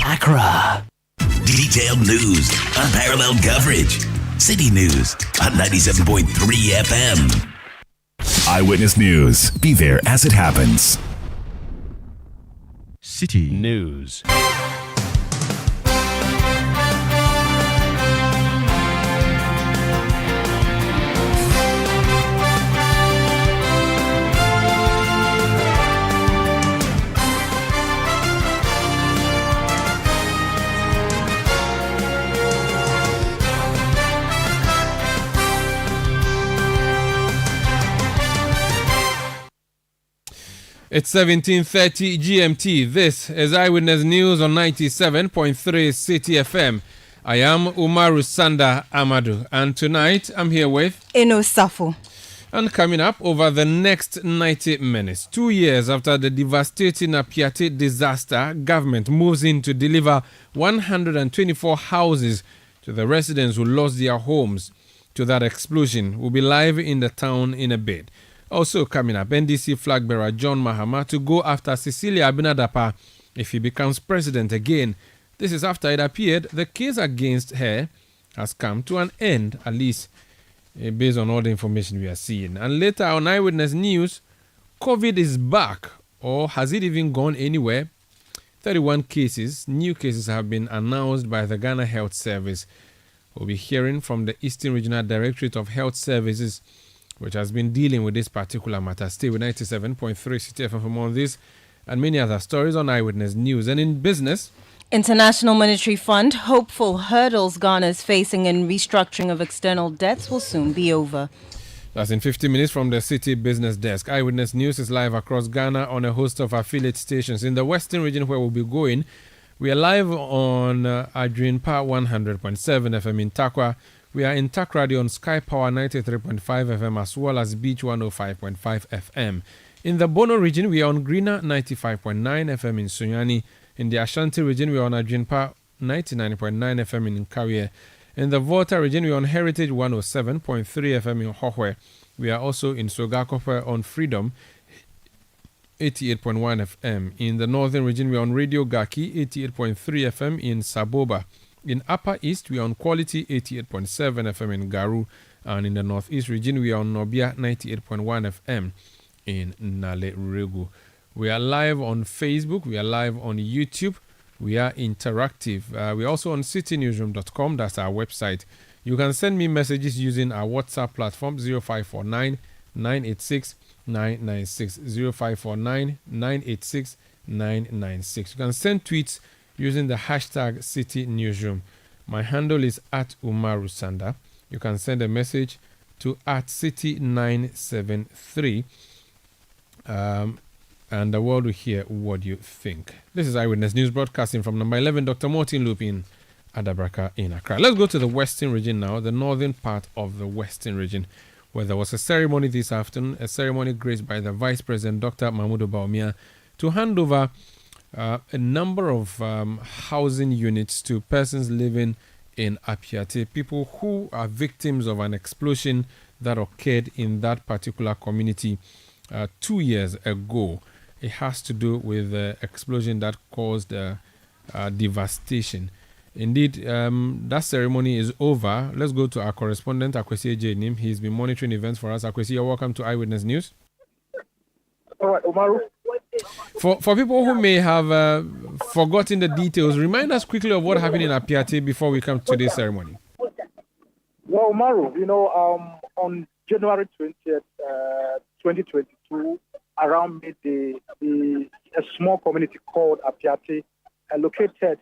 Accra. Detailed news, unparalleled coverage. City News on 97.3 FM. Eyewitness News. Be there as it happens. City News. It's 17:30 GMT. This is Eyewitness News on 97.3 Citi FM. I am Umaru Sanda Amadou, and tonight I'm here with Eno Safo. And coming up over the next 90 minutes, 2 years after the devastating Apiate disaster, government moves in to deliver 124 houses to the residents who lost their homes to that explosion. We'll be live in the town in a bit. Also coming up, NDC flag bearer John Mahama to go after Cecilia Abinadapa if he becomes president again. This is after it appeared the case against her has come to an end, at least based on all the information we are seeing. And later on Eyewitness News, COVID is back, or has it even gone anywhere? 31 cases, new cases have been announced by the Ghana Health Service. We'll be hearing from the Eastern Regional Directorate of Health Services, which has been dealing with this particular matter. Stay with 97.3 Citi FM for more on this and many other stories on Eyewitness News. And in business, International Monetary Fund hopeful hurdles Ghana is facing in restructuring of external debts will soon be over. That's in 50 minutes from the City Business Desk. Eyewitness News is live across Ghana on a host of affiliate stations. In the Western region where we'll be going, we are live on Adrianpa 100.7 FM in Takwa. We are in TAC Radio on Sky Power 93.5 FM as well as Beach 105.5 FM. In the Bono region, we are on Greener 95.9 FM in Sunyani. In the Ashanti region, we are on Adrianpa 99.9 FM in Nkawie. In the Volta region, we are on Heritage 107.3 FM in Hohwe. We are also in Sogakope on Freedom 88.1 FM. In the Northern region, we are on Radio Gaki 88.3 FM in Saboba. In Upper East, we are on Quality 88.7 FM in Garu. And in the Northeast region, we are on Nobia 98.1 FM in Nale Regu. We are live on Facebook. We are live on YouTube. We are interactive. We are also on citynewsroom.com. That's our website. You can send me messages using our WhatsApp platform 0549 986 996. 0549 986 996. You can send tweets using the hashtag City Newsroom. My handle is at Umaru Sanda. You can send a message to at City973. And the world will hear what you think. This is Eyewitness News broadcasting from number 11, Dr. Martin Lupin, Adabraka in Accra. Let's go to the Western region now, the northern part of the Western region, where there was a ceremony this afternoon, a ceremony graced by the Vice President, Dr. Mahmoud Baumia, to hand over a number of housing units to persons living in Apiate, people who are victims of an explosion that occurred in that particular community 2 years ago. It has to do with the explosion that caused devastation. Indeed, that ceremony is over. Let's go to our correspondent, Akwesi Ejenim. He's been monitoring events for us. Akwesi, you're welcome to Eyewitness News. All right, Umaru. For people who may have forgotten the details, remind us quickly of what happened in Apiate before we come to this ceremony. Well, Umaru, on January 20th, 2022, around midday, a small community called Apiate, located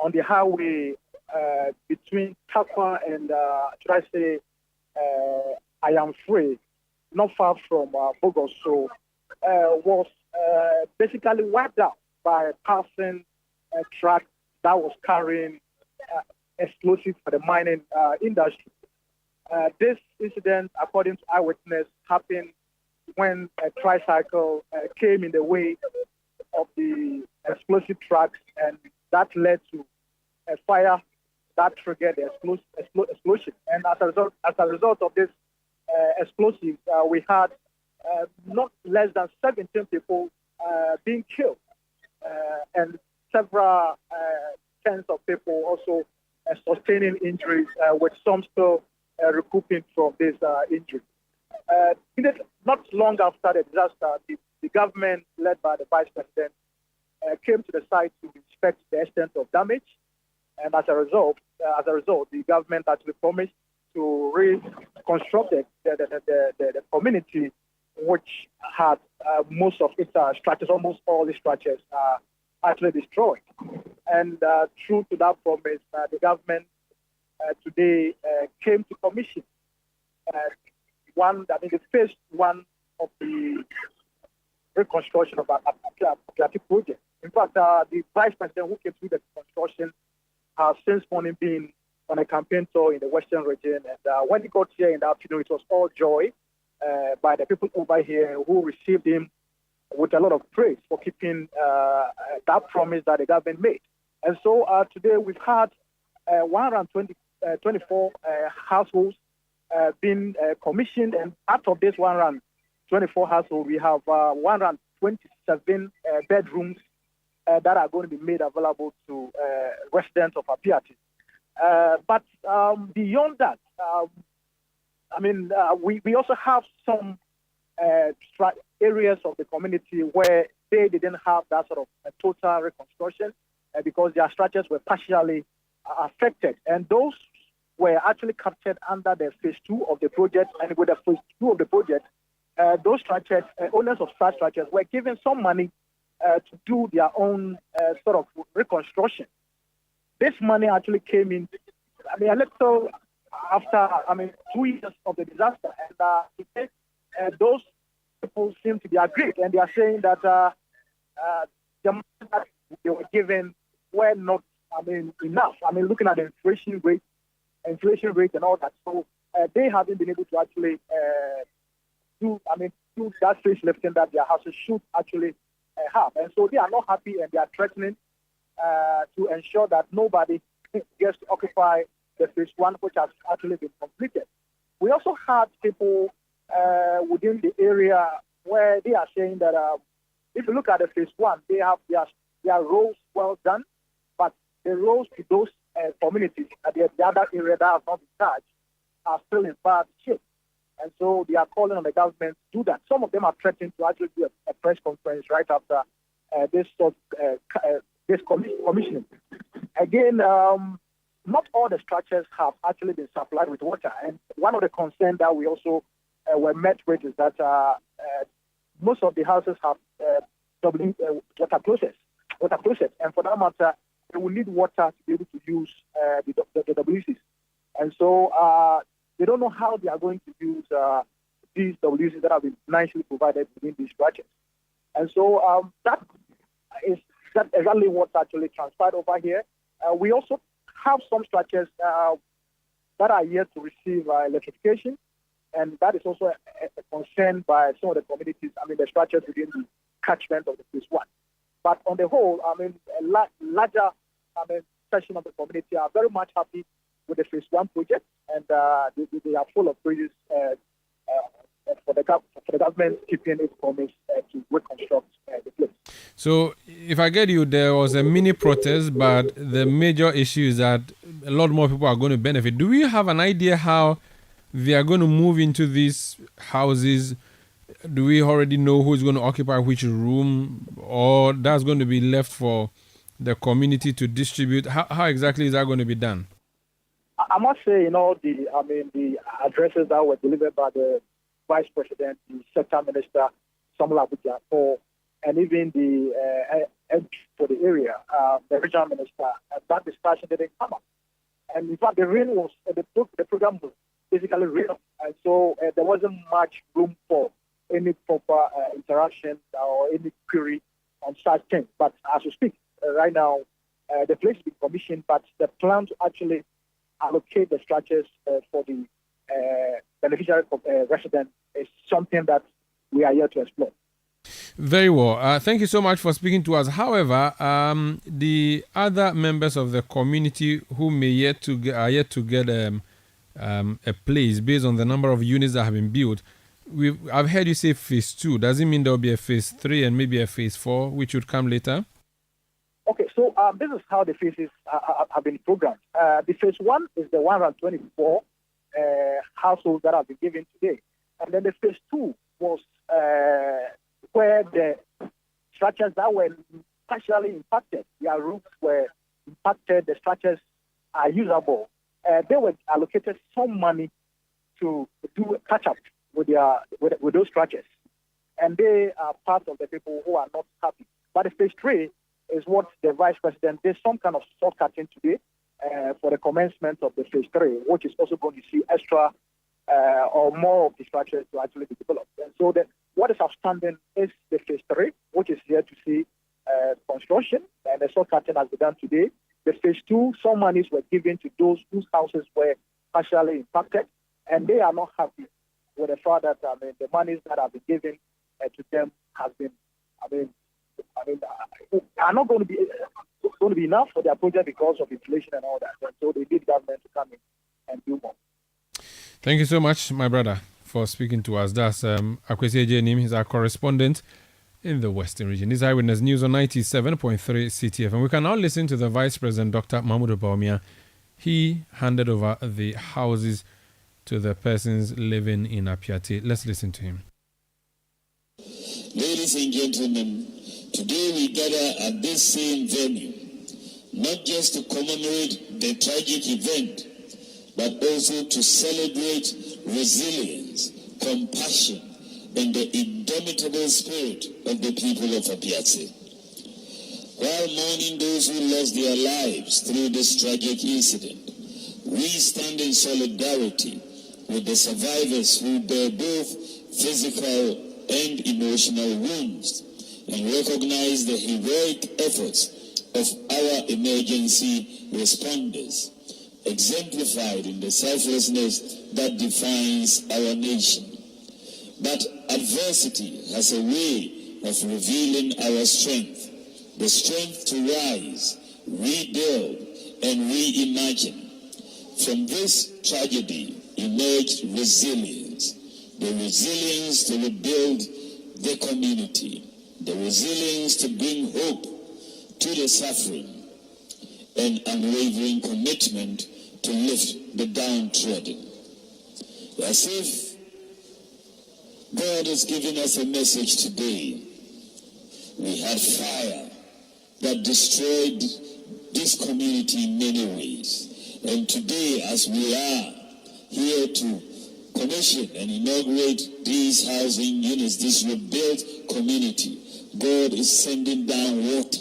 on the highway between Takwa and, should I say, I Am Free, not far from Bogos, so was basically wiped out by a passing truck that was carrying explosives for the mining industry. This incident, according to Eyewitness, happened when a tricycle came in the way of the explosive trucks, and that led to a fire that triggered the explosion. And as a result of this explosive, we had not less than 17 people being killed. And several tens of people also sustaining injuries, with some still recouping from this injury. Not long after the disaster, the government, led by the Vice President, came to the site to inspect the extent of damage, and as a result, the government actually promised to reconstruct the community, which had most of its structures, almost all the structures, actually destroyed. And true to that promise, the government today came to commission the phase one of the reconstruction of a project. In fact, the Vice President who came through the construction has since morning been on a campaign tour in the Western region. And when he got here in the afternoon, it was all joy by the people over here who received him with a lot of praise for keeping that promise that the government made. And so today we've had 124 households being commissioned, and out of this 124 households, we have 127 bedrooms that are going to be made available to residents of Apiati. But beyond that, we also have some areas of the community where they didn't have that sort of total reconstruction because their structures were partially affected. And those were actually captured under the phase 2 of the project. And with the phase 2 of the project, those structures, owners of such structures, were given some money to do their own sort of reconstruction. This money actually came in, a little after, 2 years of the disaster. And those people seem to be agreed, and they are saying that the money that they were given were not, enough. Looking at the inflation rate and all that. So they haven't been able to actually do that facelifting that their houses should actually have. And so they are not happy, and they are threatening to ensure that nobody gets to occupy the phase 1, which has actually been completed. We also had people within the area where they are saying that if you look at the phase 1, they have their roads well done, but the roads to those communities at the other area that have not been touched are still in bad shape. And so they are calling on the government to do that. Some of them are threatening to actually do a press conference right after this commissioning. Again, not all the structures have actually been supplied with water. And one of the concerns that we also were met with is that most of the houses have water closets. And for that matter, they will need water to be able to use the WCs. And so they don't know how they are going to use these WCs that have been nicely provided within these projects. And so that is exactly what actually transpired over here. We also have some structures that are yet to receive electrification, and that is also a concern by some of the communities, the structures within the catchment of the phase 1. But on the whole, a larger section of the community are very much happy with the phase 1 project, and they are full of praises for the government keeping its promise to reconstruct the place. So, if I get you, there was a mini protest, but the major issue is that a lot more people are going to benefit. Do we have an idea how they are going to move into these houses? Do we already know who's going to occupy which room, or that's going to be left for the community to distribute? How exactly is that going to be done? I must say, the addresses that were delivered by the Vice President, the Sector Minister, Samuel Abuja, and even the MP for the area, the Regional Minister, that discussion didn't come up. And in fact, the program was basically real, and so there wasn't much room for any proper interaction or any query on such things. But as we speak, right now, the place has been commissioned, but the plan to actually allocate the structures for the beneficiary resident is something that we are here to explore. Very well. Thank you so much for speaking to us. However, the other members of the community who are yet to get a place based on the number of units that have been built, I've heard you say phase 2. Does it mean there will be a phase 3 and maybe a phase 4, which would come later? Okay, so this is how the phases have been programmed. The phase 1 is the 124 households that have been given today. And then the phase 2 was where the structures that were partially impacted, their roofs were impacted, the structures are usable. They were allocated some money to do a catch-up with those structures. And they are part of the people who are not happy. But the phase 3 is what the Vice President did some kind of short-cutting today for the commencement of the phase 3, which is also going to see extra or more of the structures to actually be developed. And so what is outstanding is the phase 3, which is here to see construction, and the short-cutting has been done today. The phase 2, some monies were given to those whose houses were partially impacted, and they are not happy with the fact that the monies that have been given to them has been, are not going to be enough for their project because of inflation and all that. And so they need government to come in and do more. Thank you so much, my brother, for speaking to us. That's Akwesi Ejenim. He's our correspondent in the Western region. This is Eyewitness News on 97.3 Citi FM. We can now listen to the Vice President, Dr. Mahmoud Bawumia. He handed over the houses to the persons living in Apiate. Let's listen to him. Ladies and gentlemen, today we gather at this same venue, not just to commemorate the tragic event, but also to celebrate resilience, compassion, and the indomitable spirit of the people of Apiate. While mourning those who lost their lives through this tragic incident, we stand in solidarity with the survivors who bear both physical and emotional wounds, and recognize the heroic efforts of our emergency responders, exemplified in the selflessness that defines our nation. But adversity has a way of revealing our strength, the strength to rise, rebuild, and reimagine. From this tragedy emerged resilience, the resilience to rebuild the community, the resilience to bring hope to the suffering, and unwavering commitment to lift the downtrodden. As if God has given us a message today. We had fire that destroyed this community in many ways. And today, as we are here to commission and inaugurate these housing units, this rebuilt community, God is sending down water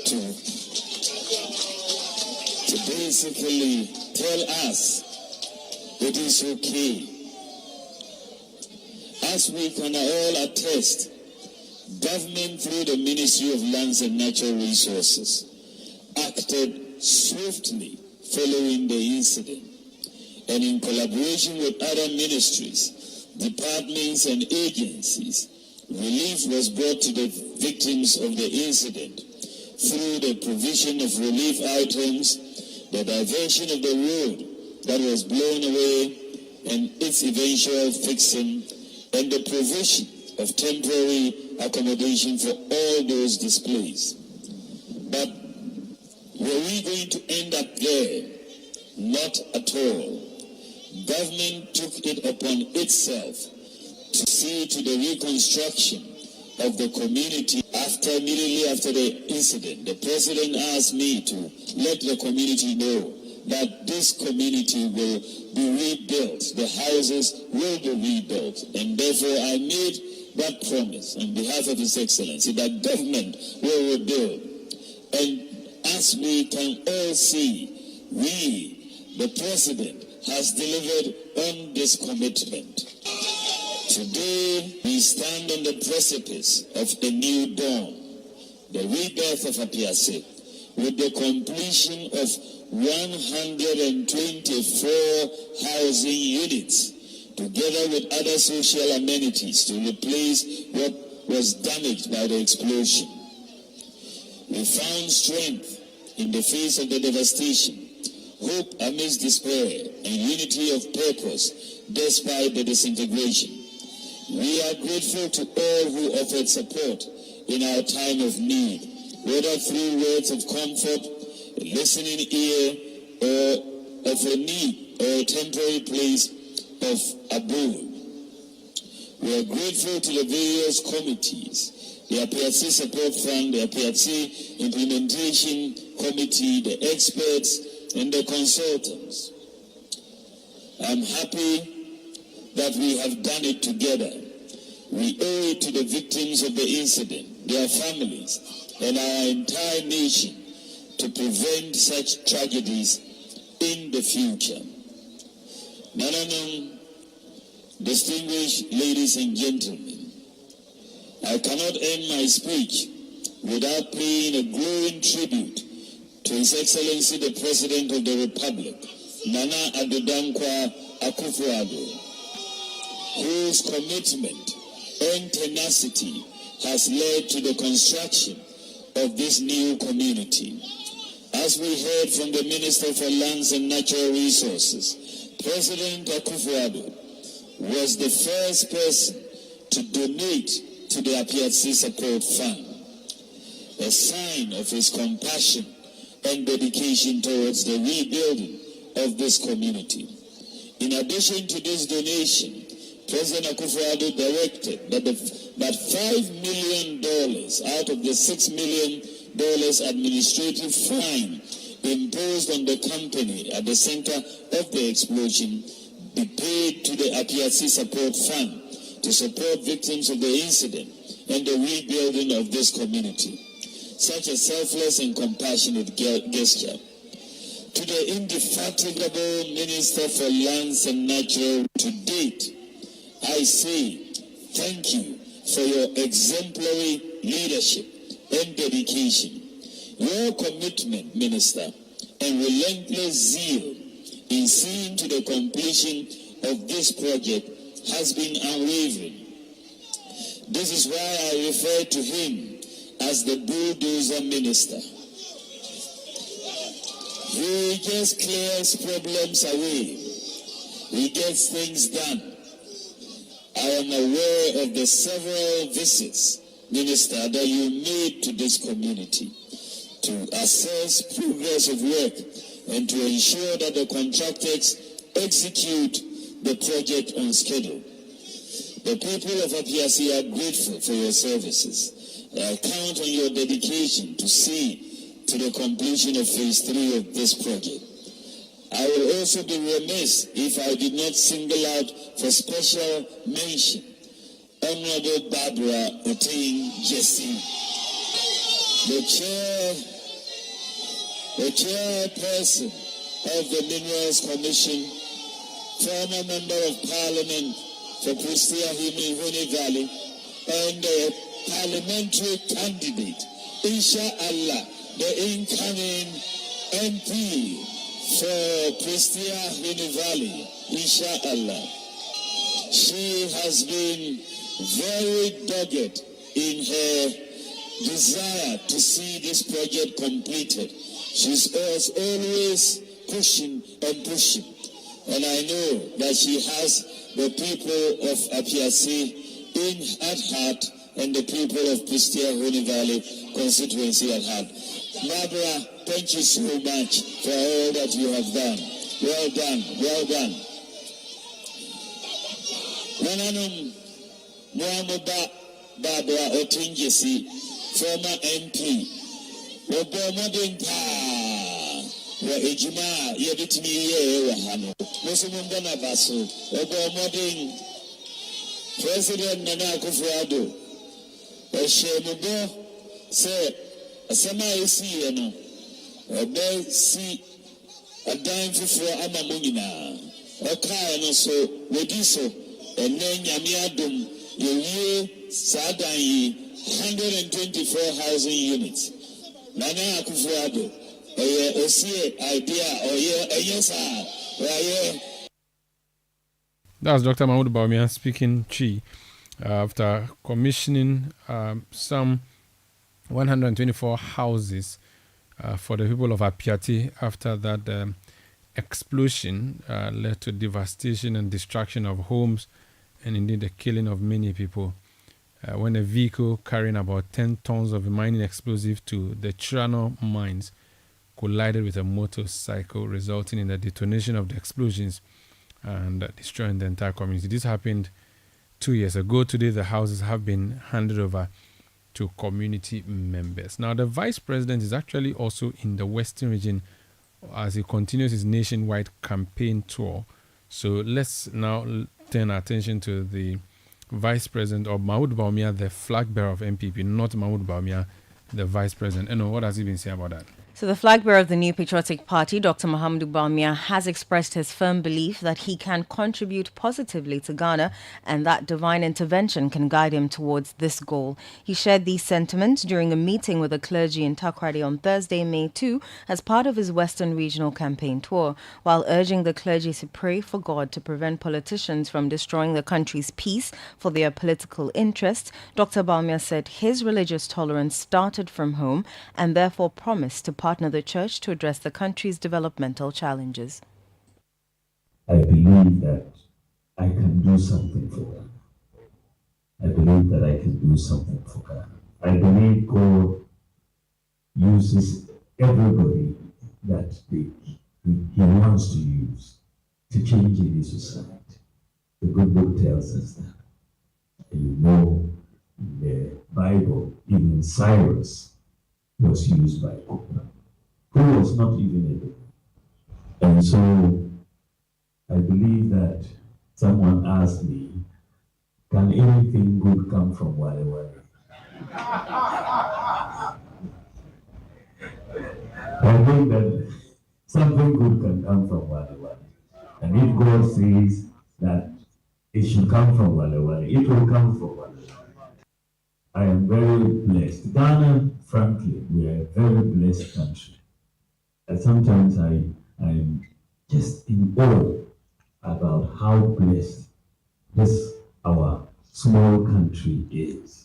to basically tell us it is okay. As we can all attest, government through the Ministry of Lands and Natural Resources acted swiftly following the incident, and in collaboration with other ministries, departments and agencies, relief was brought to the victims of the incident through the provision of relief items, the diversion of the road that was blown away and its eventual fixing, and the provision of temporary accommodation for all those displaced. But were we going to end up there? Not at all. Government took it upon itself to see to the reconstruction of the community. Immediately after the incident, the president asked me to let the community know that this community will be rebuilt, the houses will be rebuilt, and therefore I made that promise on behalf of His Excellency that government will rebuild. And as we can all see, the president has delivered on this commitment. Today, we stand on the precipice of a new dawn, the rebirth of Apiate, with the completion of 124 housing units, together with other social amenities to replace what was damaged by the explosion. We found strength in the face of the devastation, hope amidst despair, and unity of purpose despite the disintegration. We are grateful to all who offered support in our time of need, whether through words of comfort, a listening ear, or of a need or a temporary place of abode. We are grateful to the various committees, the APRC Support Fund, the APRC Implementation Committee, the experts, and the consultants. I'm happy that we have done it together. We owe it to the victims of the incident, their families, and our entire nation to prevent such tragedies in the future. Nananum, distinguished ladies and gentlemen, I cannot end my speech without paying a glowing tribute to His Excellency the President of the Republic, Nana Addo Dankwa Akufo-Addo, whose commitment and tenacity has led to the construction of this new community. As we heard from the Minister for Lands and Natural Resources, President Akufo-Addo was the first person to donate to the APRC Support Fund, a sign of his compassion and dedication towards the rebuilding of this community. In addition to this donation, President Akufo-Addo directed that $5 million out of the $6 million administrative fine imposed on the company at the center of the explosion be paid to the APRC Support Fund to support victims of the incident and the rebuilding of this community. Such a selfless and compassionate gesture. To the indefatigable Minister for Lands and Natural, to date, I say thank you for your exemplary leadership and dedication. Your commitment, Minister, and relentless zeal in seeing to the completion of this project has been unwavering. This is why I refer to him as the bulldozer minister. He just clears problems away. He gets things done. I am aware of the several visits, Minister, that you made to this community to assess progress of work and to ensure that the contractors execute the project on schedule. The people of APRC are grateful for your services. I count on your dedication to see to the completion of phase 3 of this project. I will also be remiss if I did not single out for special mention Honorable Barbara Otain Jesse, the chairperson of the Minerals Commission, former member of Parliament for Pristia Huni Valley, and the parliamentary candidate, Inshallah, the incoming MP for Pristia Huni Valley, Inshallah. She has been very dogged in her desire to see this project completed. She's always pushing and pushing. And I know that she has the people of APRC at heart and the people of Pristia Huni Valley constituency at heart. Barbara, thank you so much for all that you have done. Well done, well done. Nananum Muhammad Barbara Otinjesi, former MP. Wabomodin pa wa ejima yebitimi ye wa hano. Musumunda na baso. Wabomodin President Nana Akufo-Addo. Eshemubo se asema esi yeno. Obe si adan fufuo ama mo nyina. Okaa no so wedi so ene nyame adom yewie sadan yi 124 housing units. Nana Akufo-Addo osie idea sa That's Dr. Mahmoud Bawumia speaking Chi after commissioning some 124 houses for the people of Apiati after that explosion led to devastation and destruction of homes and indeed the killing of many people. when a vehicle carrying about 10 tons of a mining explosive to the Chirano mines collided with a motorcycle, resulting in the detonation of the explosions and destroying the entire community. This happened 2 years ago. Today, the houses have been handed over to community members. Now, the vice president is actually also in the Western region as he continues his nationwide campaign tour. So let's now turn our attention to the Vice President, or Mahmoud Bawumia, the flag bearer of MPP, not Mahmoud Bawumia, the Vice President. And what has he been saying about that? So the flag bearer of the New Patriotic Party, Dr. Mahamudu Bawumia, has expressed his firm belief that he can contribute positively to Ghana and that divine intervention can guide him towards this goal. He shared these sentiments during a meeting with the clergy in Takoradi on Thursday, May 2, as part of his Western Regional campaign tour. While urging the clergy to pray for God to prevent politicians from destroying the country's peace for their political interests, Dr. Bawumia said his religious tolerance started from home and therefore promised to partner the church to address the country's developmental challenges. I believe that I can do something for Ghana. I believe that I can do something for Ghana. I believe God uses everybody that He wants to use to change any society. The good book tells us that. And you know, in the Bible, even Cyrus was used by God, who was not even a. And so I believe that someone asked me, can anything good come from Wale Wale? I think that something good can come from Wale Wale. And if God says that it should come from Wale Wale, it will come from Wale Wale. I am very blessed. Ghana, frankly, we are a very blessed country. And sometimes I'm just in awe about how blessed this our small country is.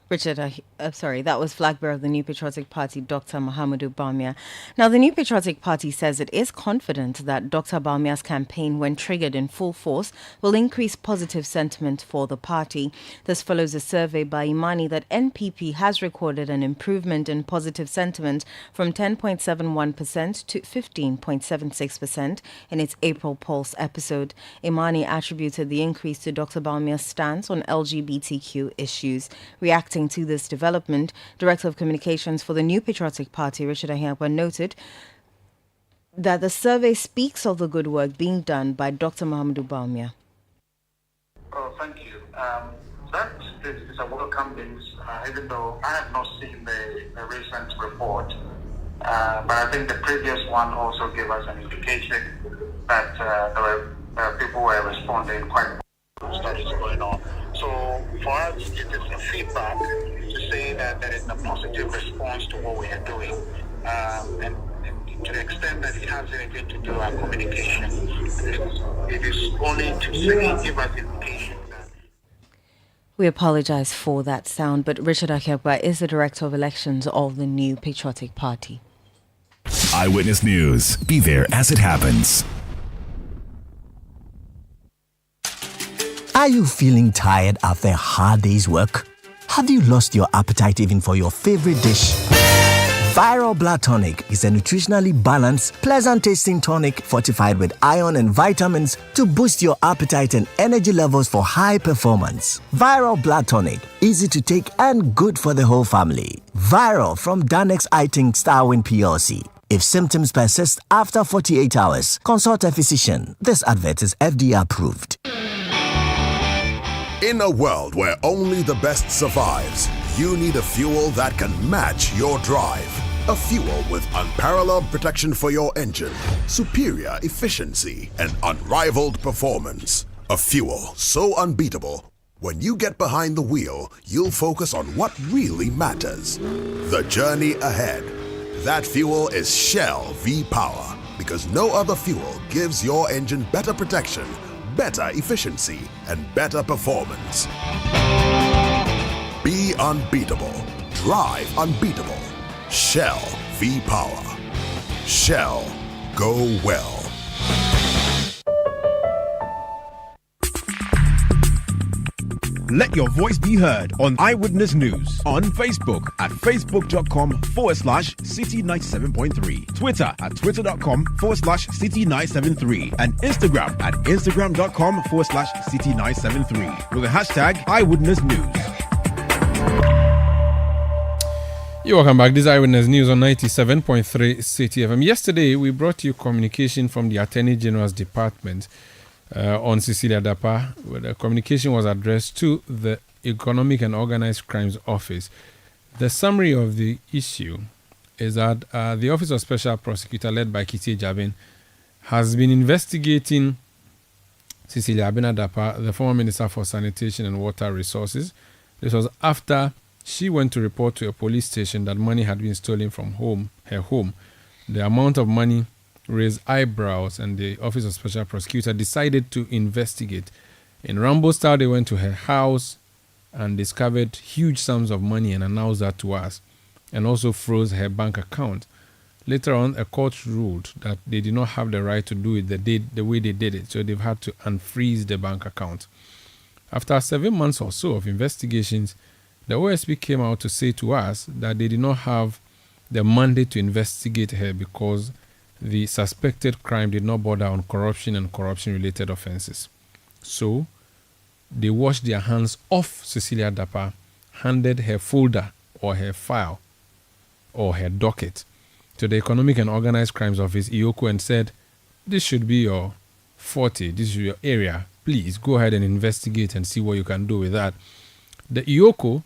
Richard, that was flag bearer of the New Patriotic Party, Dr. Mahamudu Bawumia. Now, the New Patriotic Party says it is confident that Dr. Bawumia's campaign, when triggered in full force, will increase positive sentiment for the party. This follows a survey by Imani that NPP has recorded an improvement in positive sentiment from 10.71% to 15.76% in its April Pulse episode. Imani attributed the increase to Dr. Bawumia's stance on LGBTQ issues. Reacting to this development, Director of Communications for the New Patriotic Party, Richard Ahiagwa, noted that the survey speaks of the good work being done by Dr. Mahamudu Bawumia. Oh, thank you. That is a welcome news, even though I have not seen the recent report. But I think the previous one also gave us an indication that there were people who were responding quite well to studies going on. So for us, it is a feedback to say that there is a positive response to what we are doing. And to the extent that it has anything to do with our communication, it is only to say, give us indication. We apologize for that sound, but Richard Ahiagwa is the Director of Elections of the New Patriotic Party. Eyewitness News. Be there as it happens. Are you feeling tired after a hard day's work? Have you lost your appetite even for your favorite dish? Viral Blood Tonic is a nutritionally balanced, pleasant-tasting tonic fortified with iron and vitamins to boost your appetite and energy levels for high performance. Viral Blood Tonic, easy to take and good for the whole family. Viral from Danex Iting Starwin PLC. If symptoms persist after 48 hours, consult a physician. This advert is FDA approved. In a world where only the best survives, you need a fuel that can match your drive. A fuel with unparalleled protection for your engine, superior efficiency, and unrivaled performance. A fuel so unbeatable, when you get behind the wheel, you'll focus on what really matters. The journey ahead. That fuel is Shell V-Power, because no other fuel gives your engine better protection, better efficiency, and better performance. Be unbeatable. Drive unbeatable. Shell V-Power. Shell. Go well. Let your voice be heard on Eyewitness News on Facebook at facebook.com/Citi97.3, Twitter at twitter.com/Citi973, and Instagram at instagram.com/Citi973 with the hashtag Eyewitness News. You're welcome back. This is Eyewitness News on 97.3 Citi FM. Yesterday, we brought you communication from the Attorney General's Department on Cecilia Dapa, where the communication was addressed to the Economic and Organized Crimes Office. The summary of the issue is that the Office of Special Prosecutor, led by Kiti Jabin, has been investigating Cecilia Abena Dapa, the former Minister for Sanitation and Water Resources. This was after she went to report to a police station that money had been stolen from her home. The amount of money raised eyebrows, and the Office of Special Prosecutor decided to investigate. In Rambo style, they went to her house and discovered huge sums of money and announced that to us, and also froze her bank account. Later on, a court ruled that they did not have the right to do it the way they did it, so they've had to unfreeze the bank account. After 7 months or so of investigations, the OSP came out to say to us that they did not have the mandate to investigate her because the suspected crime did not border on corruption and corruption-related offenses. So, they washed their hands off Cecilia Dapa, handed her folder or her file or her docket to the Economic and Organized Crimes Office, IOCO, and said, this should be your forte, this is your area. Please go ahead and investigate and see what you can do with that. The IOCO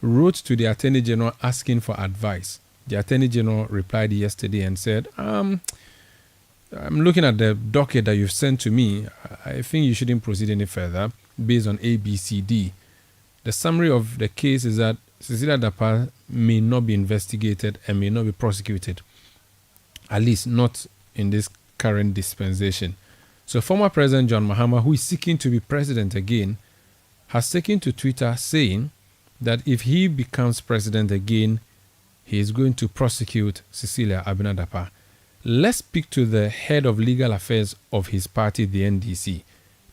wrote to the Attorney General asking for advice. The Attorney General replied yesterday and said, I'm looking at the docket that you've sent to me. I think you shouldn't proceed any further based on ABCD. The summary of the case is that Cecilia Dapa may not be investigated and may not be prosecuted, at least not in this current dispensation. So former President John Mahama, who is seeking to be president again, has taken to Twitter saying that if he becomes president again, he is going to prosecute Cecilia Abena Dapa. Let's speak to the head of legal affairs of his party, the NDC.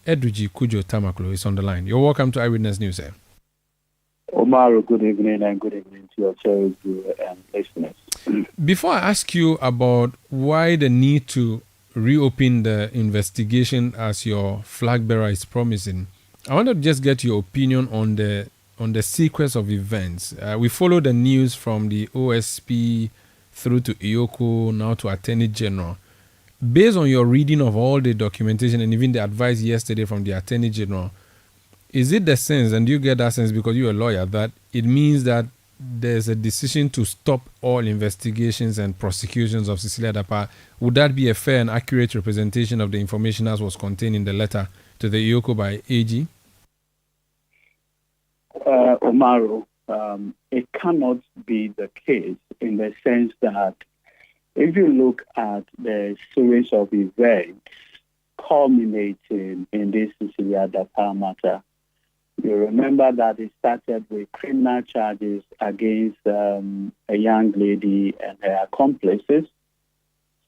Edwiji Kujo Tamaklo is on the line. You're welcome to Eyewitness News, sir. Omar, good evening, and good evening to your cherished viewers and listeners. Before I ask you about why the need to reopen the investigation as your flag bearer is promising, I want to just get your opinion on the sequence of events. We follow the news from the OSP through to IOCO, now to Attorney General. Based on your reading of all the documentation and even the advice yesterday from the Attorney General, is it the sense, and you get that sense because you're a lawyer, that it means that there's a decision to stop all investigations and prosecutions of Cecilia Dapa? Would that be a fair and accurate representation of the information as was contained in the letter to the IOCO by AG? Omaro, it cannot be the case in the sense that if you look at the series of events culminating in this Cecilia Dapa matter, you remember that it started with criminal charges against a young lady and her accomplices.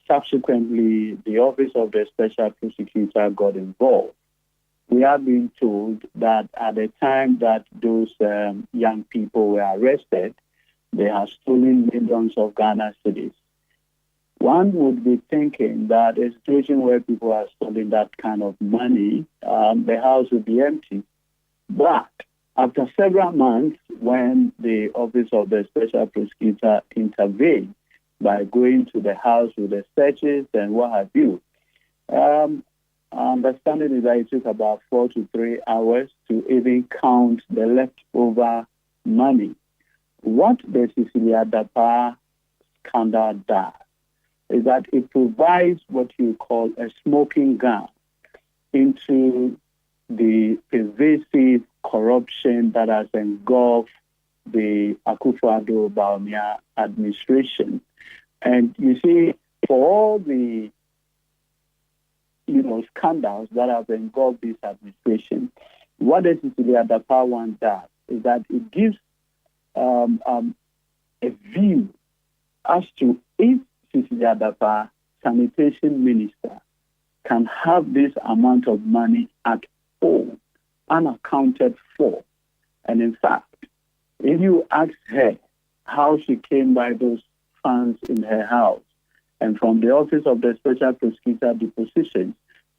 Subsequently, the Office of the Special Prosecutor got involved. We have been told that at the time that those young people were arrested, they had stolen millions of Ghana cedis. One would be thinking that a situation where people are stealing that kind of money, the house would be empty. But after several months, when the Office of the Special Prosecutor intervened by going to the house with the searches and what have you, understanding is that it took about 4 to 3 hours to even count the leftover money. What the Cecilia Dapa scandal does is that it provides what you call a smoking gun into the pervasive corruption that has engulfed the Akufo-Addo administration. And you see, for all the scandals that have engulfed this administration, what the Cecilia Dapa one does is that it gives a view as to if Cecilia Dapa, sanitation minister, can have this amount of money at all, unaccounted for, And in fact, if you ask her how she came by those funds in her house, and from the office of the special prosecutor depositions,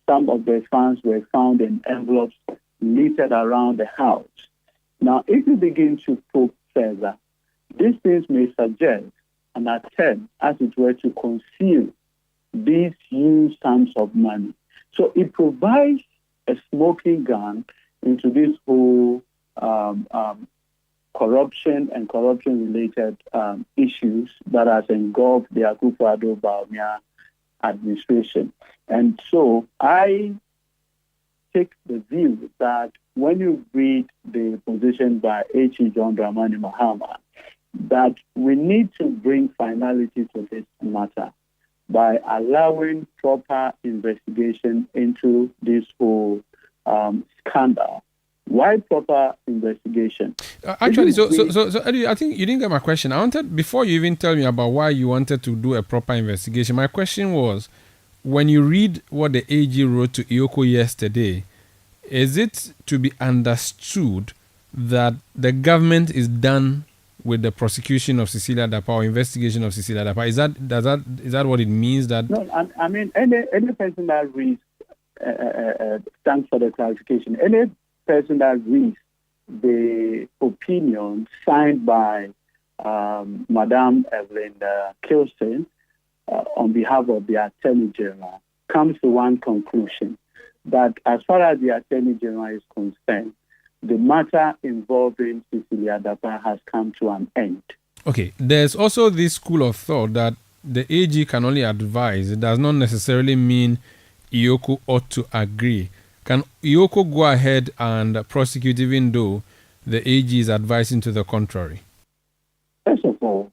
some of the funds were found in envelopes littered around the house. Now, if you begin to probe further, these things may suggest an attempt, as it were, to conceal these huge sums of money. So it provides a smoking gun into this whole corruption and corruption-related issues that has engulfed the Akufo-Addo administration. And so I take the view that when you read the position by H.E. John Dramani Mahama, that we need to bring finality to this matter by allowing proper investigation into this whole scandal. Why proper investigation? Actually, so Eddie, I think you didn't get my question. I wanted, before you even tell me about why you wanted to do a proper investigation, my question was, when you read what the AG wrote to Iyoko yesterday, is it to be understood that the government is done with the prosecution of Cecilia Dapaah or investigation of Cecilia Dapaah? Is that what it means? That no, I mean any person that reads, thanks for the clarification. Any person that reads the opinion signed by Madame Evelyn Kilson on behalf of the Attorney General comes to one conclusion, that as far as the Attorney General is concerned, the matter involving Cecilia Dapaah has come to an end. Okay, there's also this school of thought that the AG can only advise. It does not necessarily mean Iyoko ought to agree. Can Iyoko go ahead and prosecute even though the AG is advising to the contrary? First of all,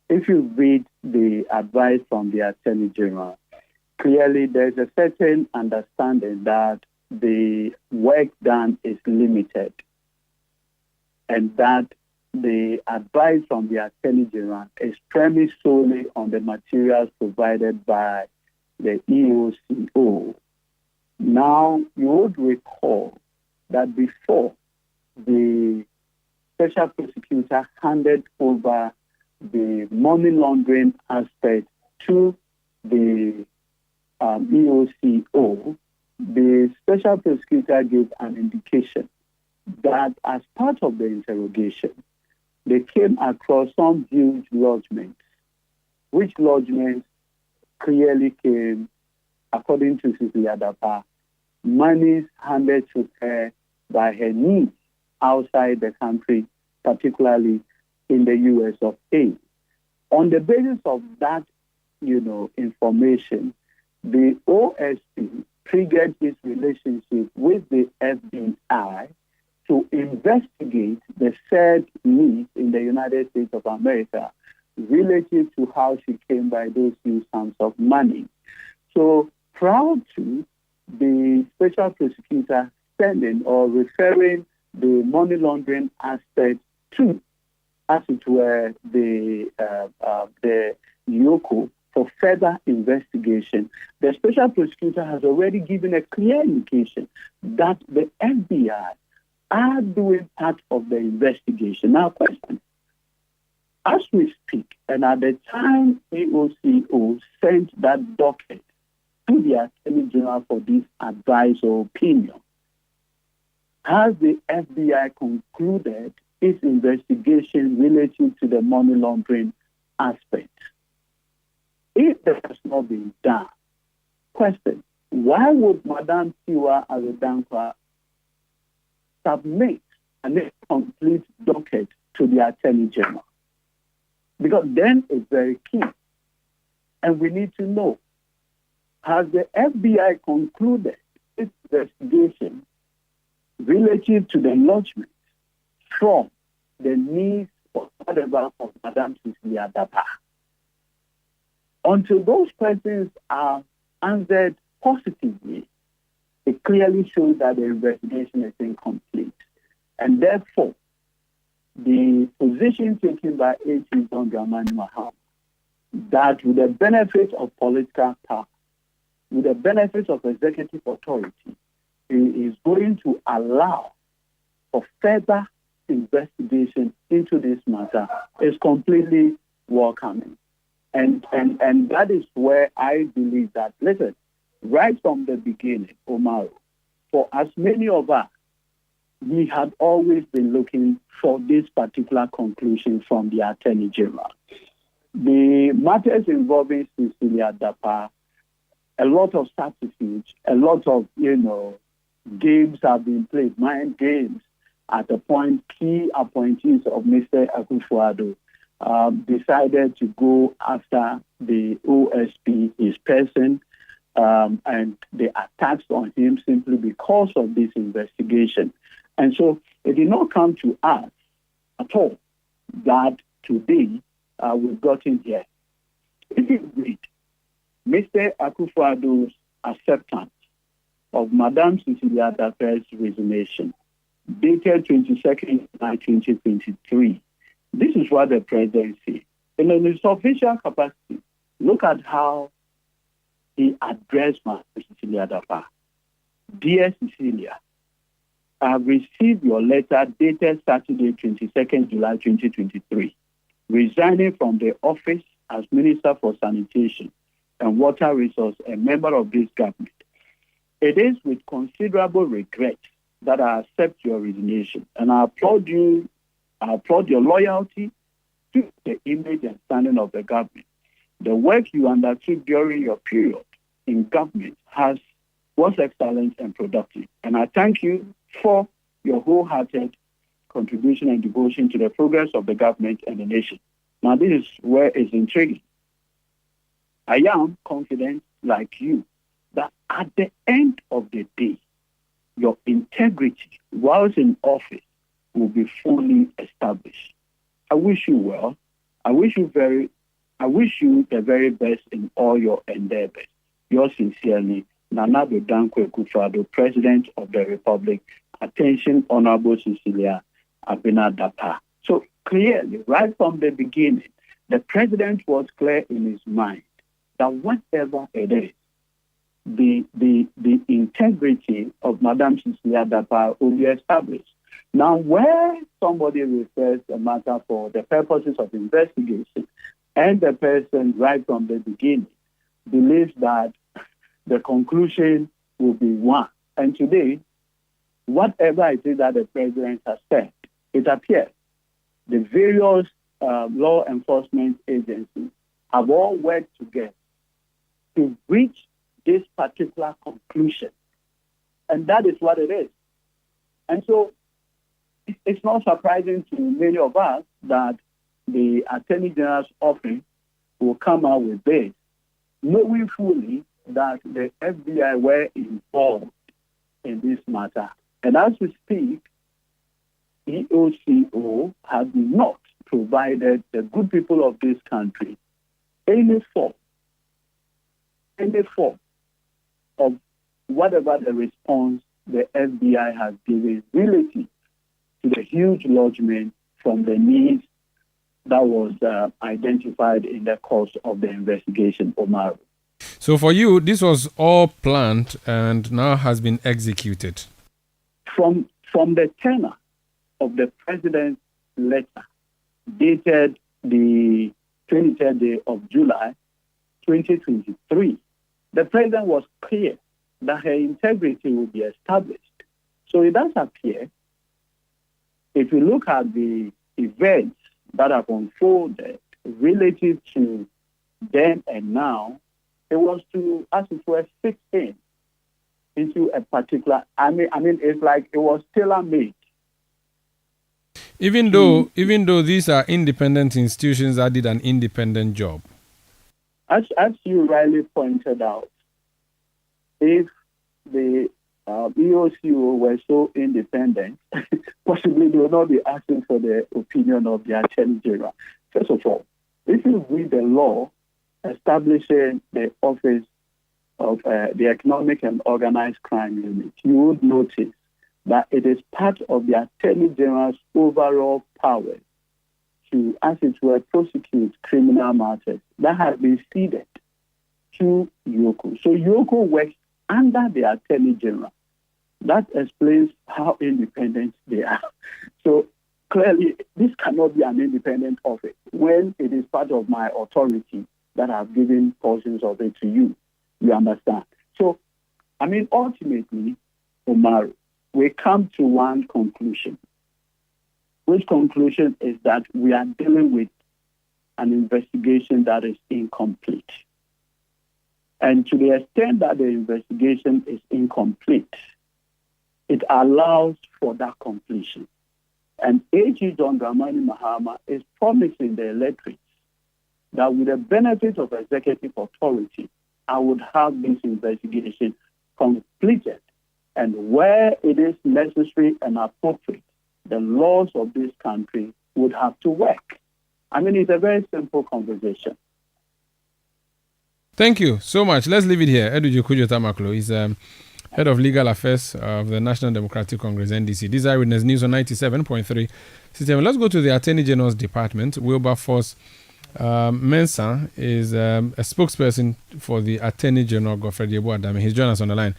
if you read the advice from the Attorney General, clearly there's a certain understanding that the work done is limited and that the advice from the Attorney General is premised solely on the materials provided by the EOCO. Now, you would recall that before the special prosecutor handed over the money laundering aspect to the EOCO, the special prosecutor gave an indication that as part of the interrogation, they came across some huge lodgements, which lodgements clearly came, according to Cecilia Dapaah, monies handed to her by her niece outside the country, particularly in the US of A. On the basis of that, information, the OSP triggered its relationship with the FBI to investigate the said niece in the United States of America relative to how she came by those huge sums of money. So prior to the special prosecutor sending or referring the money laundering aspect to, as it were, the Iyoko for further investigation, the special prosecutor has already given a clear indication that the FBI are doing part of the investigation. Now, question. As we speak, and at the time EOCO sent that docket to the Attorney General for this advice or opinion, has the FBI concluded its investigation related to the money laundering aspect? If that has not been done, question, why would Madame Tiwa Azedankwa submit an incomplete docket to the Attorney General? Because then it's very key. And we need to know, has the FBI concluded its investigation relative to the lodgement from the niece or whatever of Madame Cecilia Dapaah? Until those questions are answered positively, it clearly shows that the investigation is incomplete. And therefore, the position taken by H.E. John Dramani Mahama, that with the benefit of political power, with the benefit of executive authority, he is going to allow for further investigation into this matter is completely welcoming. And that is where I believe that, listen, right from the beginning, Omar, for as many of us, we had always been looking for this particular conclusion from the Attorney General. The matters involving Cecilia Dapa, a lot of subterfuge, a lot of, games have been played, mind games. At a point, key appointees of Mr. Akufo-Addo decided to go after the OSP, his person, and the attacks on him simply because of this investigation. And so it did not come to us at all that today we've gotten here. If you read Mr. Akufo-Addo's acceptance of Madame Cecilia Dapa's resignation, dated 22nd July 2023, this is what the president said. In his official capacity, look at how he addressed Madame Cecilia Dapa. Dear Cecilia, I have received your letter dated Saturday, 22nd July 2023, resigning from the office as Minister for Sanitation and Water Resources and member of this government. It is with considerable regret that I accept your resignation, and I applaud you. I applaud your loyalty to the image and standing of the government. The work you undertook during your period in government was excellent and productive, and I thank you for your wholehearted contribution and devotion to the progress of the government and the nation. Now, this is where it's intriguing. I am confident, like you, that at the end of the day, your integrity whilst in office will be fully established. I wish you well. I wish you the very best in all your endeavors. Yours sincerely, Nana Dankwa Akufo-Addo, President of the Republic. Attention, Honorable Cecilia Abena Dapa. So clearly, right from the beginning, the president was clear in his mind that whatever it is, the integrity of Madame Cecilia Dapa will be established. Now, where somebody refers a matter for the purposes of investigation, and the person right from the beginning believes that the conclusion will be one. And today, whatever it is that the president has said, it appears the various law enforcement agencies have all worked together to reach this particular conclusion. And that is what it is. And so it's not surprising to many of us that the Attorney General's office will come out with this, knowing fully that the FBI were involved in this matter. And as we speak, EOCO has not provided the good people of this country any form of whatever the response the FBI has given relative to the huge lodgement from the needs that was identified in the course of the investigation, Omar. So for you, this was all planned and now has been executed? From the tenor of the president's letter dated the 23rd day of July 2023, the president was clear that her integrity will be established. So it does appear, if you look at the events that have unfolded relative to then and now, it was to, as it were, fit in into a particular, I mean, it's like it was tailor-made. Even though these are independent institutions that did an independent job. As you rightly pointed out, if the EOCO were so independent, possibly they will not be asking for the opinion of the Attorney General. First of all, if you read the law establishing the office of the Economic and Organized Crime Unit, you would notice that it is part of the Attorney General's overall power to, as it were, prosecute criminal matters that have been ceded to YOCO. So YOCO works under the Attorney General. That explains how independent they are. So clearly, this cannot be an independent office when it is part of my authority that I've given portions of it to you. You understand? So, I mean, ultimately, Omar, we come to one conclusion. Which conclusion is that we are dealing with an investigation that is incomplete. And to the extent that the investigation is incomplete, it allows for that completion. And AG John Dramani Mahama is promising the electorate that with the benefit of executive authority, I would have this investigation completed. And where it is necessary and appropriate, the laws of this country would have to work. I mean, it's a very simple conversation. Thank you so much. Let's leave it here. Edudzi Kujo Tamaklo is Head of Legal Affairs of the National Democratic Congress, NDC. This is Eyewitness News on 97.3 Citi FM. Let's go to the Attorney General's Department. Wilberforce Mensah is a spokesperson for the Attorney General, Godfred Yeboah Dame. He's joined us on the line.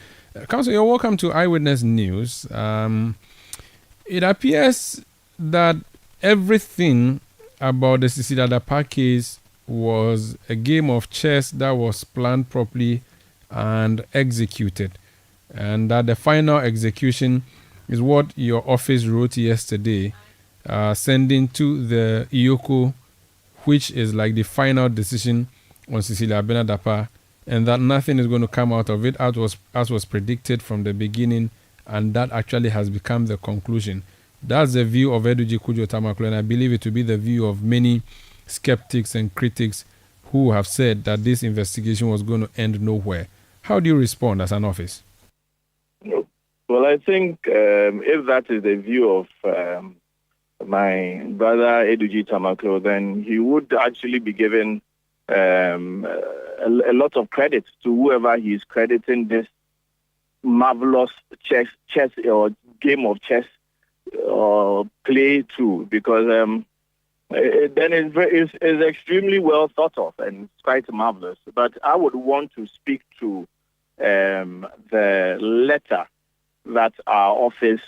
Counsel, you're welcome to Eyewitness News. It appears that everything about the Sisi Dada Park case was a game of chess that was planned properly and executed, and that the final execution is what your office wrote yesterday, sending to the IOCO, which is like the final decision on Cecilia Benadapa, and that nothing is going to come out of it as was predicted from the beginning, and that actually has become the conclusion. That's the view of Edudzi Kujo Tamaklo, and I believe it to be the view of many skeptics and critics who have said that this investigation was going to end nowhere. How do you respond as an office? Well, I think if that is the view of my brother Edudzi Tamaklo, then he would actually be given a lot of credit to whoever he is crediting this marvelous chess or game of chess or play to, because then it's extremely well thought of and it's quite marvelous. But I would want to speak to the letter that our office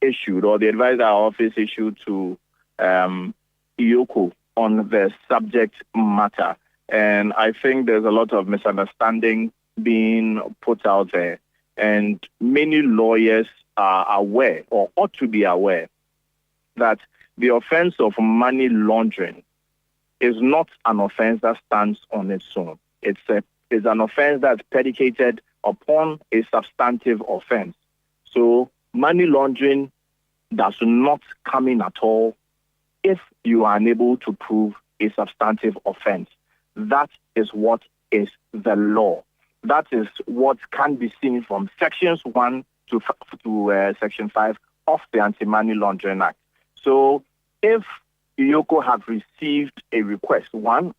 issued, or the advice our office issued to IOCO on the subject matter. And I think there's a lot of misunderstanding being put out there. And many lawyers are aware, or ought to be aware, that the offense of money laundering is not an offense that stands on its own. It's an offense that's predicated upon a substantive offense. So money laundering does not come in at all if you are unable to prove a substantive offense. That is what is the law. That is what can be seen from sections 1 to section 5 of the Anti-Money Laundering Act. So if IOCO have received a request, one,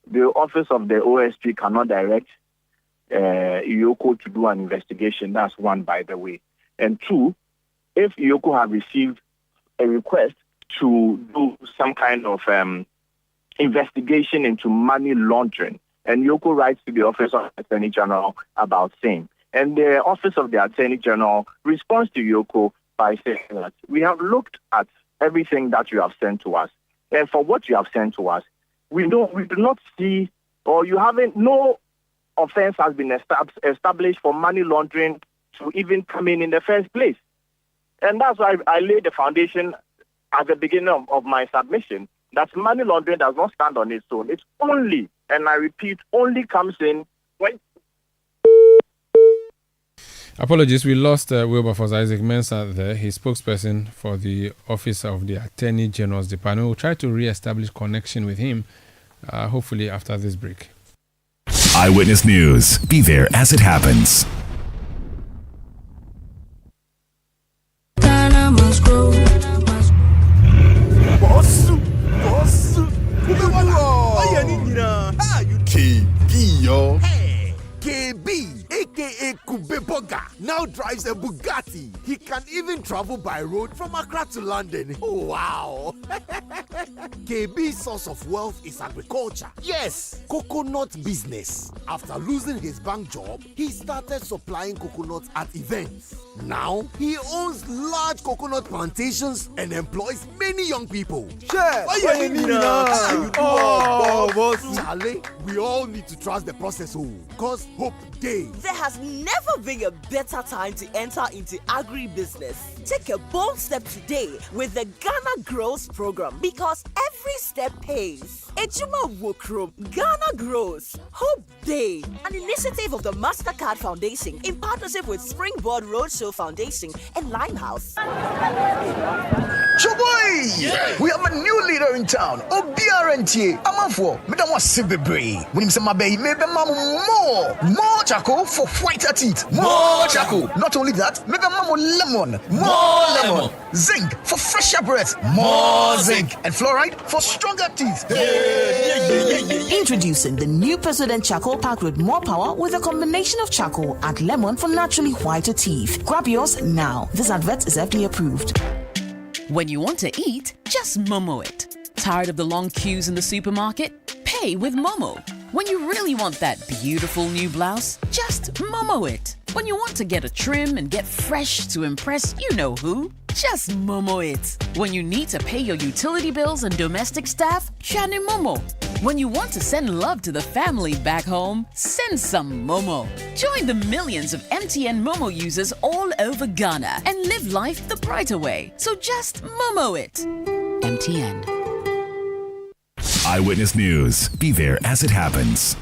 the office of the OSP cannot direct IOCO to do an investigation. That's one, by the way. And two, if IOCO have received a request to do some kind of investigation into money laundering, and IOCO writes to the Office of the Attorney General about same, and the Office of the Attorney General responds to IOCO by saying that we have looked at everything that you have sent to us, and for what you have sent to us, we do not see, or no offense has been established for money laundering to even come in the first place. And that's why I laid the foundation at the beginning of my submission, that money laundering does not stand on its own. It's only, and I repeat, only comes in when... Apologies, we lost Wilberforce Isaac Mensah there, his spokesperson for the Office of the Attorney General's Department. We'll try to re-establish connection with him, hopefully after this break. Eyewitness News. Be there as it happens. KB, yo. Hey, KB, aka Kubebo America now drives a Bugatti. He can even travel by road from Accra to London. Oh, wow. KB's source of wealth is agriculture. Yes, coconut business. After losing his bank job, he started supplying coconuts at events. Now, he owns large coconut plantations and employs many young people. Charlie, we all need to trust the process, because hope days. There has never been a better time to enter into agribusiness. Take a bold step today with the Ghana Grows program, because every step pays. Ejuma Wokrom, Ghana Grows, Hope Day, an initiative of the MasterCard Foundation in partnership with Springboard Roadshow Foundation and Limehouse. Choboy! Yeah. We have a new leader in town. Obiarenti. Amanfo. Madam was Sibebre. When him say my baby, maybe more charcoal for whiter teeth. More charcoal. Not only that, maybe lemon. More lemon. Zinc for fresher breath. More zinc. And fluoride for stronger teeth. Introducing the new President Charcoal Pack with more power with a combination of charcoal and lemon for naturally whiter teeth. Grab yours now. This advert is FDA approved. When you want to eat, just Momo it. Tired of the long queues in the supermarket? Pay with Momo. When you really want that beautiful new blouse, just Momo it. When you want to get a trim and get fresh to impress you know who, just Momo it. When you need to pay your utility bills and domestic staff, Shani Momo. When you want to send love to the family back home, send some Momo. Join the millions of MTN Momo users all over Ghana and live life the brighter way. So just Momo it. MTN. Eyewitness News. Be there as it happens.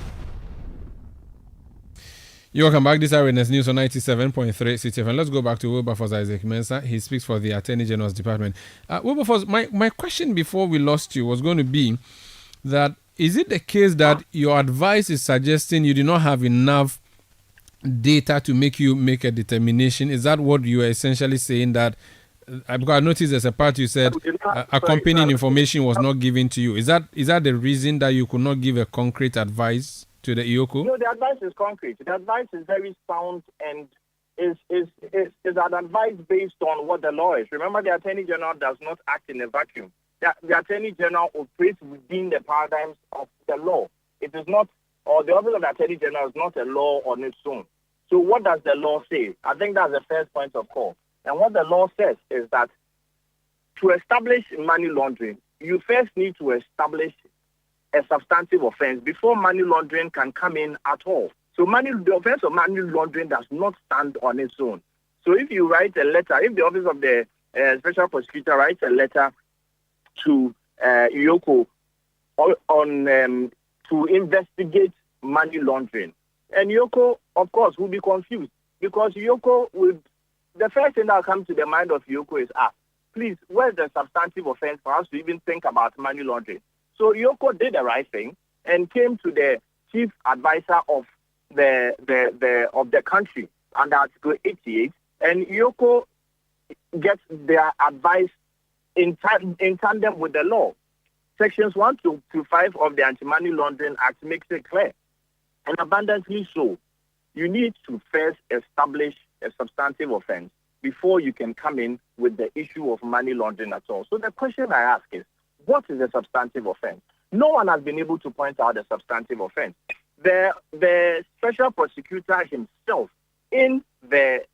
You're welcome back. This is Eyewitness News on 97.3 Citi FM. Let's go back to Wilberforce Isaac Mensah. He speaks for the Attorney General's Department. Wilberforce, my question before we lost you was going to be that is it the case that your advice is suggesting you do not have enough data to make you make a determination? Is that what you are essentially saying? That because I noticed there's a part you said accompanying information was not given to you. Is that the reason that you could not give a concrete advice to the IOCO? No, the advice is concrete. The advice is very sound and is an advice based on what the law is. Remember, the Attorney General does not act in a vacuum. The Attorney General operates within the paradigms of the law. It is not, or the Office of the Attorney General is not a law on its own. So what does the law say? I think that's the first point of call. And what the law says is that to establish money laundering, you first need to establish a substantive offense before money laundering can come in at all. So the offense of money laundering does not stand on its own. So if you write a letter, if the Office of the Special Prosecutor writes a letter to IOCO on to investigate money laundering, and IOCO, of course, will be confused because IOCO would, the first thing that will come to the mind of IOCO is, please, where's the substantive offense for us to even think about money laundering? So IOCO did the right thing and came to the chief advisor of the country under Article 88, and IOCO gets their advice in tandem with the law. Sections 1 to 5 of the Anti-Money Laundering Act makes it clear, and abundantly so. You need to first establish a substantive offense before you can come in with the issue of money laundering at all. So the question I ask is, what is a substantive offense? No one has been able to point out a substantive offense. The special prosecutor himself, in the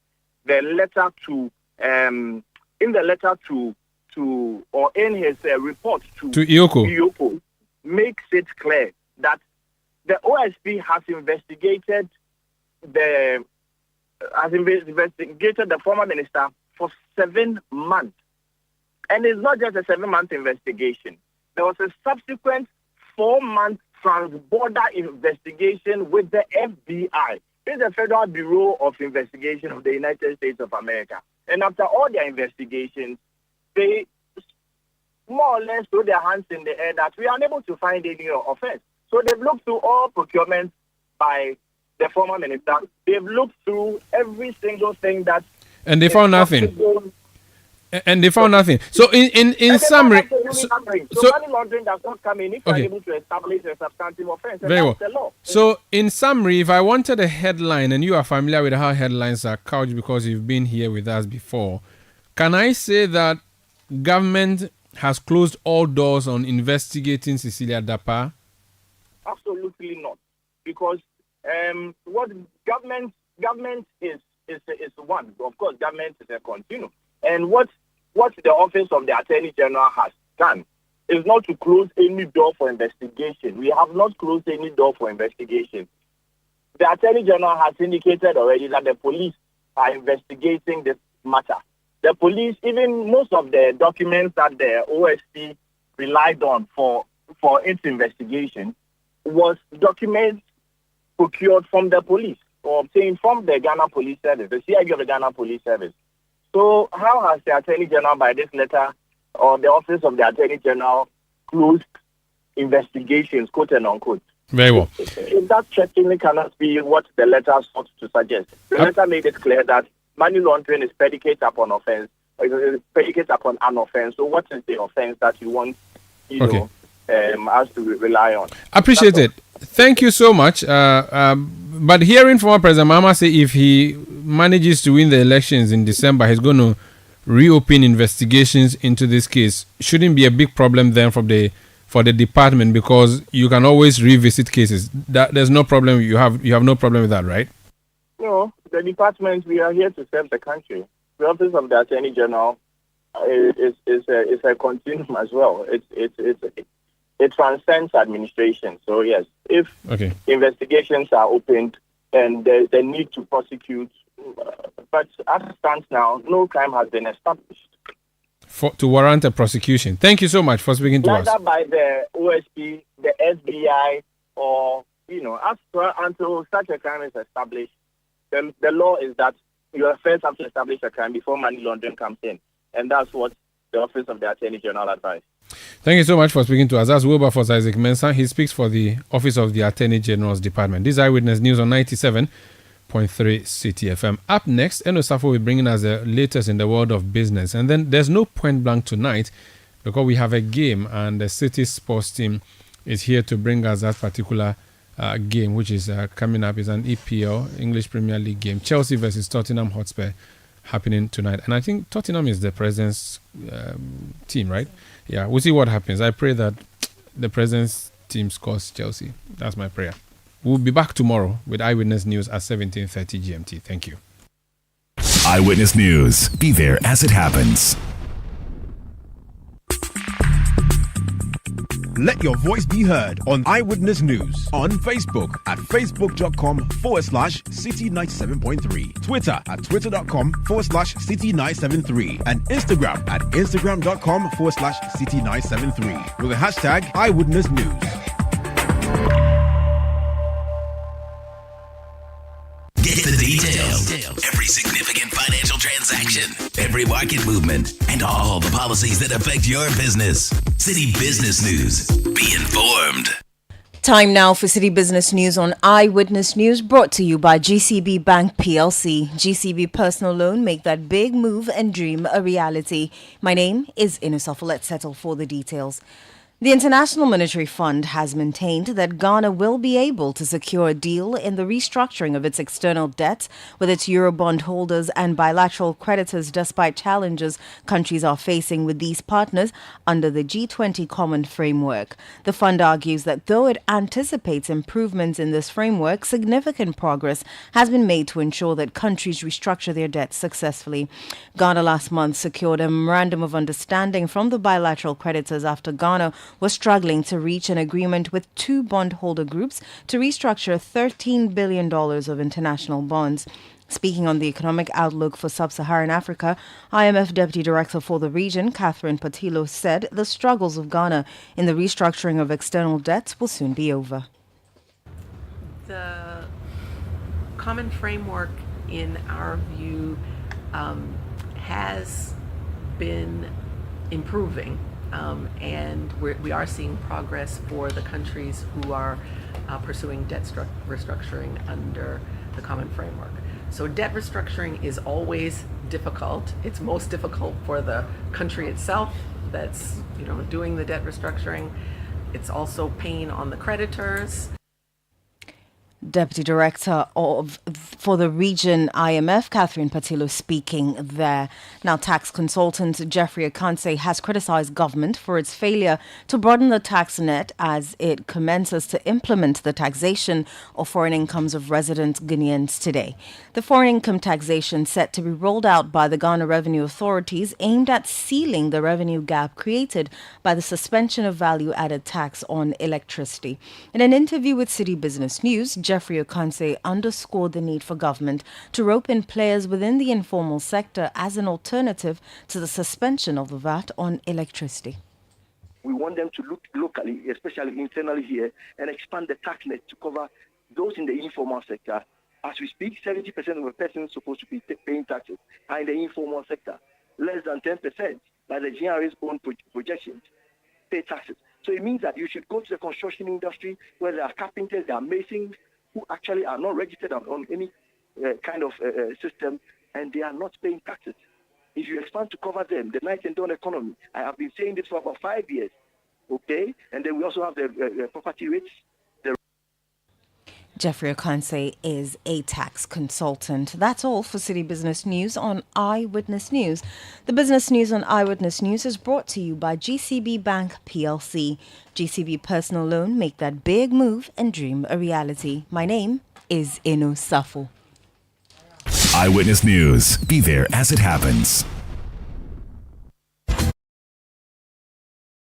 letter to or in his report to IOCO, makes it clear that the OSP has investigated the former minister for 7 months. And it's not just a 7-month investigation. There was a subsequent 4-month trans-border investigation with the FBI. It's the Federal Bureau of Investigation of the United States of America. And after all their investigations, they more or less threw their hands in the air that we are unable to find any offense. So they've looked through all procurements by the former minister. They've looked through every single thing that... And they found nothing. And they found nothing. So in summary, so money laundering does not come in if you are able to establish a substantive offense. Very well. The law. So in summary, if I wanted a headline, and you are familiar with how headlines are couched because you've been here with us before, can I say that government has closed all doors on investigating Cecilia Dapaah? Absolutely not, because what government is one. Of course, government is a continuum, and what the Office of the Attorney General has done is not to close any door for investigation. We have not closed any door for investigation. The Attorney General has indicated already that the police are investigating this matter. The police, even most of the documents that the OSP relied on for its investigation, was documents procured from the police or obtained from the Ghana Police Service, the CID of the Ghana Police Service. So how has the Attorney General, by this letter, or the Office of the Attorney General, closed investigations, quote and unquote? Very well. That certainly cannot be what the letter sought to suggest. The letter made it clear that money laundering is predicated upon offense, predicated upon an offense. So what is the offense that you want, us to rely on? Appreciate it. Thank you so much. But hearing former President Mahama say if he manages to win the elections in December, he's going to reopen investigations into this case. Shouldn't be a big problem then for the department, because you can always revisit cases. There's no problem. You have no problem with that, right? No, the department, we are here to serve the country. The Office of the Attorney General is a continuum as well. It transcends administration. So yes, if investigations are opened and there's the need to prosecute, but as it stands now, no crime has been established to warrant a prosecution. Thank you so much for speaking to us. Neither by the OSP, the FBI, or until such a crime is established. The law is that you first have to establish a crime before money laundering comes in. And that's what the Office of the Attorney General advised. Thank you so much for speaking to us. That's Wilberforce Isaac Mensah. He speaks for the Office of the Attorney General's Department. This is Eyewitness News on 97.3 Citi FM. Up next, Eno Safo will be bringing us the latest in the world of business. And then there's no point blank tonight because we have a game, and the City sports team is here to bring us that particular game, which is coming up. Is an EPL, English Premier League game. Chelsea versus Tottenham Hotspur happening tonight. And I think Tottenham is the President's team, right? Yeah, we'll see what happens. I pray that the President's team scores Chelsea. That's my prayer. We'll be back tomorrow with Eyewitness News at 17:30 GMT. Thank you. Eyewitness News. Be there as it happens. Let your voice be heard on Eyewitness News on Facebook at facebook.com/City97.3, Twitter at twitter.com/City973, and Instagram at instagram.com/City973 with the hashtag Eyewitness News. Get the details. Every significant financial transaction, every market movement, and all the policies that affect your business. City Business News. Be informed. Time now for City Business News on Eyewitness News, brought to you by GCB Bank PLC. GCB Personal Loan, make that big move and dream a reality. My name is Inusofu. Let's settle for the details. The International Monetary Fund has maintained that Ghana will be able to secure a deal in the restructuring of its external debt with its Eurobond holders and bilateral creditors despite challenges countries are facing with these partners under the G20 Common Framework. The fund argues that though it anticipates improvements in this framework, significant progress has been made to ensure that countries restructure their debts successfully. Ghana last month secured a memorandum of understanding from the bilateral creditors after Ghana was struggling to reach an agreement with two bondholder groups to restructure $13 billion of international bonds. Speaking on the economic outlook for sub-Saharan Africa, IMF Deputy Director for the region, Catherine Patilo, said the struggles of Ghana in the restructuring of external debts will soon be over. The common framework, in our view, has been improving. And we are seeing progress for the countries who are pursuing debt restructuring under the common framework. So debt restructuring is always difficult. It's most difficult for the country itself that's, doing the debt restructuring. It's also pain on the creditors. Deputy Director for the region IMF, Catherine Patilo, speaking there. Now, tax consultant Jeffrey Akanse has criticized government for its failure to broaden the tax net as it commences to implement the taxation of foreign incomes of resident Guineans today. The foreign income taxation set to be rolled out by the Ghana revenue authorities aimed at sealing the revenue gap created by the suspension of value-added tax on electricity. In an interview with Citi Business News, Jeffrey Akanse underscored the need for government to rope in players within the informal sector as an alternative to the suspension of the VAT on electricity. We want them to look locally, especially internally here, and expand the tax net to cover those in the informal sector. As we speak, 70% of the persons supposed to be paying taxes are in the informal sector. Less than 10%, by the GRA's own projections, pay taxes. So it means that you should go to the construction industry where there are carpenters, there are masons, who actually are not registered on any kind of system, and they are not paying taxes. If you expand to cover them, the night and dawn economy, I have been saying this for about 5 years, okay? And then we also have the property rates. Jeffrey Akanse is a tax consultant. That's all for Citi Business News on Eyewitness News. The business news on Eyewitness News is brought to you by GCB Bank PLC. GCB Personal Loan, make that big move and dream a reality. My name is Inu Safo. Eyewitness News. Be there as it happens.